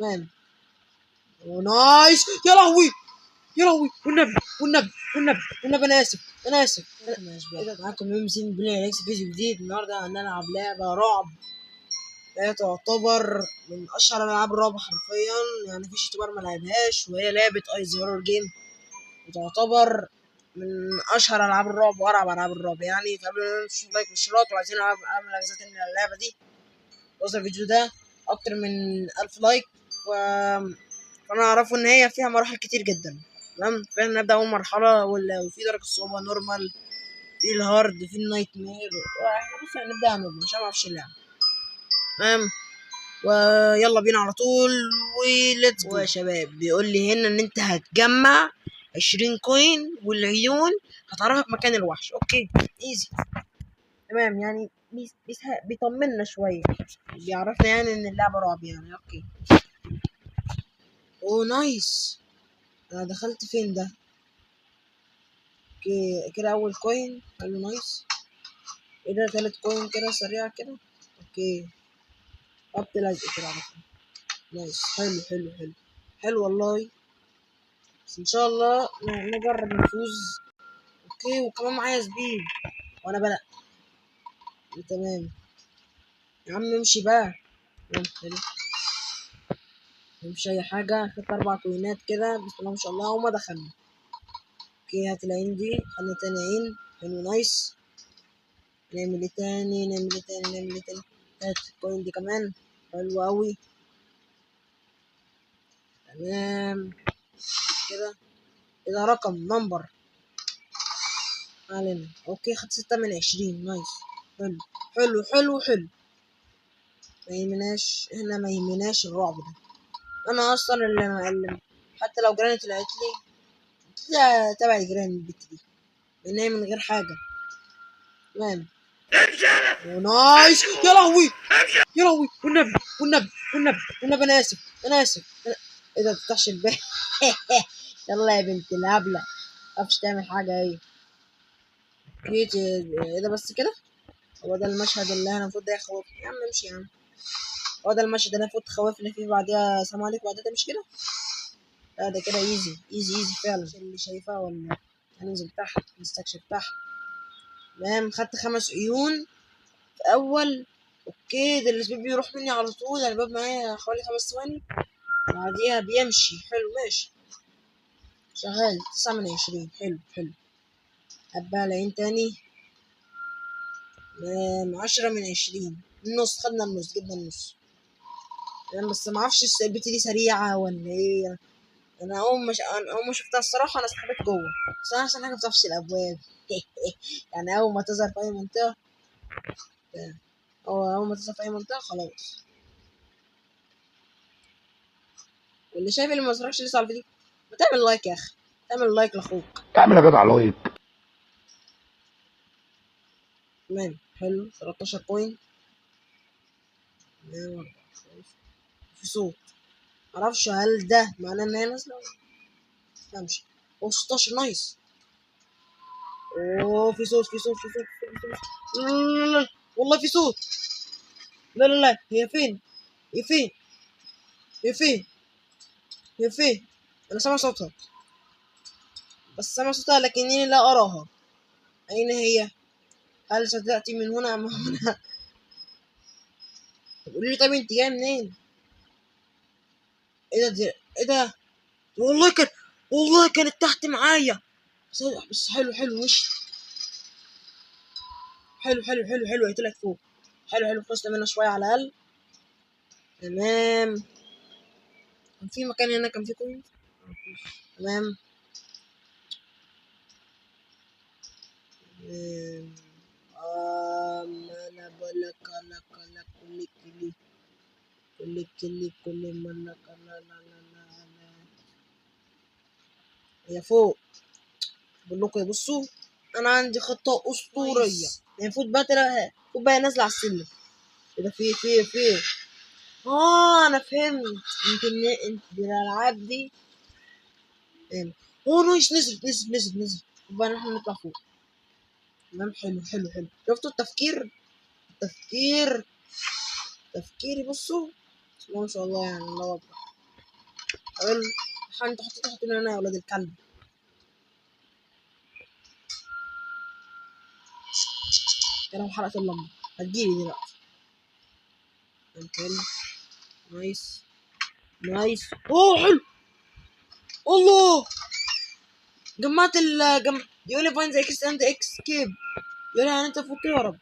تمام. نايس. يا لهوي يا لهوي، والنبي والنبي والنبي والنبي، انا اسف انا اسف. معاكم ميم بلاي اكس فيديو جديد. النهارده هنلعب لعبه رعب، هي تعتبر من اشهر العاب الرعب حرفيا، يعني مفيش يوتيوبر ما لعبهاش، وهي لعبه ايز هورر جيم، وتعتبر من اشهر العاب الرعب وارعب العاب الرعب. يعني قبل ما ننسوا لايك واشتراك، وعايزين اعمل اجزاء تانية من اللعبه دي، وصل الفيديو ده اكتر من 1000 لايك. فانا اعرفه ان هي فيها مراحل كتير جدا. تمام، فاحنا نبدا اول مرحله، وفي درجه الصعوبه نورمال، في الهارد، في النايت مير. واحنا بص هنبدا نورمال عشان ما اعرفش اللعبه. تمام، ويلا بينا على طول وليتس جو. يا شباب بيقول لي هنا ان انت هتجمع 20 كوين، والعيون هتعرفك مكان الوحش. اوكي ايزي. تمام، يعني بيطمنا شويه، بيعرفنا يعني ان اللعبه رعب يعني. اوكي. اوه نايس. انا دخلت فين ده؟ اوكي كده اول كوين. حلو نايس. ايه ده؟ تالت كوين كده سريع كده. اوكي خبط لزق كده على طول. نايس. حلو حلو حلو حلو والله. بس ان شاء الله نجرب نفوز. اوكي، وكمان معايا سبيد وانا بلق. تمام يا عم امشي بقى. حلو، مش اي حاجه. خدت 4 كوينات كده بسم الله ما شاء الله وما دخلنا. اوكي هات العين دي، خدنا تاني عين. حلو نايس. نعمل ايه تاني نعمل ايه تاني نعمل ايه تاني؟ هات الكوين دي كمان. حلو اوي. تمام كده. كده رقم نمبر علينا. اوكي خدت 6 من 20. نايس. حلو حلو حلو حلو. ما يهمناش هنا، ما يهمناش الرعب ده. انا اصلا اللي معلم، حتى لو جيراني طلعت لي تبع جيراني البت دي، لان هي من غير حاجه. تمام. نايس. يا لهوي يا لهوي والنبي والنبي والنبي والنبي، انا اسف انا اسف. ايه ده؟ متفتحش الباب. يلا يا بنت الهبله، متعرفش تعمل حاجه هي. ايه ده بس كده؟ هو ده المشهد اللي انا المفروض ده يخوفني؟ يا عم امشي يا عم. هو ده المشهد اللي المفروض تخوفني فيه، بعدها سلام عليكم، بعدها تمشي كده؟ لا ده كده ايزي ايزي ايزي فعلا. اللي شايفاه ولا هننزل تحت نستكشف تحت. تمام خدت 5 عيون في اول. اوكي ده السبيب بيروح مني على طول، يعني الباب معايا حوالي 5 ثواني بعديها بيمشي. حلو ماشي شغال. 9 من 20. حلو حلو. هبقى العين تاني. 10 من 20. النص، خدنا النص، جبنا النص. يعني بس ما اعرفش البت دي سريعه ولا ايه. انا اول ما شفتها الصراحه انا استخبيت جوه، بس انا احسن حاجه بتفشل الابواب. يعني اول ما تظهر في اي منطقه، اول ما تظهر في اي منطقه خلاص. واللي شايف اللي ما اتفرجش لسه على الفيديو، ما تعمل لايك يا اخي، تعمل لايك لاخوك. اعمل يا جدع لايك. تمام حلو. 13 بوينت. في صوت، معرفش هل ده معناه ان هي نازله ولا متفهمش. 16 نايس. اوه في صوت في صوت في صوت في صوت. لا لا لا لا والله في صوت. لا لا لا، هي فين؟ هي فين؟ هي فين؟ هي فين؟ انا سامع صوتها، بس سامع صوتها لكنني لا اراها. اين هي؟ هل ستأتي من هنا ام هنا؟ قولي لي طيب انت جايه منين؟ ايه ده؟ ايه ده؟ والله كانت تحت معايا. بس حلو حلو مش حلو حلو حلو حلو. هي طلعت فوق. حلو حلو، خلصنا منها شويه على الاقل. تمام. كان في مكان هنا كان في كوين. تمام. انا بلك لك كل ملك. لا لا لا لا لا. هي فوق. بقول لكم يا بصوا، انا عندي خطه اسطوريه. المفروض بقى المفروض بقى نازله على السلم. كده في انا فهمت. انت الالعاب دي فهمت. نايس. نزل بقى نحن نطلع فوق. تمام حلو حلو حلو. شفتوا التفكير؟ تفكيري بصوا، بسم الله ما شاء الله، يعني الله اكبر. حلو. انت حطيتوني هنا يا ولاد الكلب. كده حرقت اللمبة، هتجيلي دلوقتي. حلو. نايس نايس. اوه حلو. الله، جمعت يقول لي فاين ذا اكس اند اكس كيب. يقول لي يعني انت فوق كده يا رب.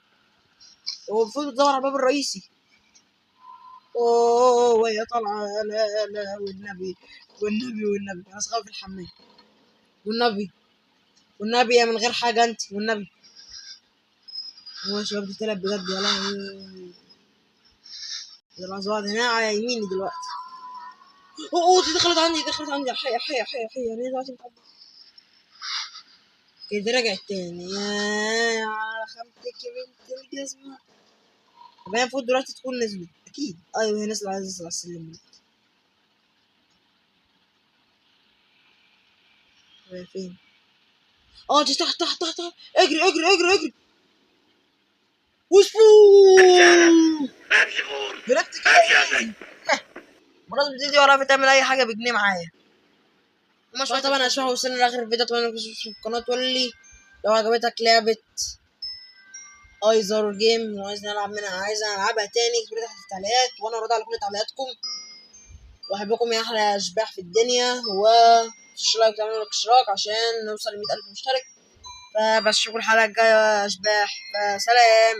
هو المفروض تدور على الباب الرئيسي. اوه وهي طالعه. لا لا والنبي والنبي والنبي انا صغير في الحمام. والنبي والنبي يا من غير حاجه انت والنبي. هو يا شباب بتلعب بجد يا لهوي. الأزواج هنا على يميني دلوقتي. اوه دي دخلت عندي حي حي حي حي انا دلوقتي كده رجعت تاني. يا على خمتك يا بنت الجزمة. طب هي المفروض دلوقتي تكون نزلت أكيد. أيوة هي نزلت، عايزة تنزل على السلم. هي فين؟ اه دي تحت تحت تحت تحت. اجري اجري اجري اجري. وسبو جربت كده. مناسبة دي ولا بتعمل أي حاجة بجنيه معايا. طبعا يا شباب وصلنا لآخر الفيديو. أتمنى في القناة تقول لي لو عجبتك لعبة ايزر جيم وعايز نلعب منها، عايز العبها تاني اكتبوا لي تحت في التعليقات وانا ارد على كل تعليقاتكم. واحبكم يا احلى اشباح في الدنيا. ومتنسوش لايك وتعملوا لك اشتراك عشان نوصل ل 100,000 مشترك. فبس اشوفكم الحلقة الجاية يا اشباح. فسلام.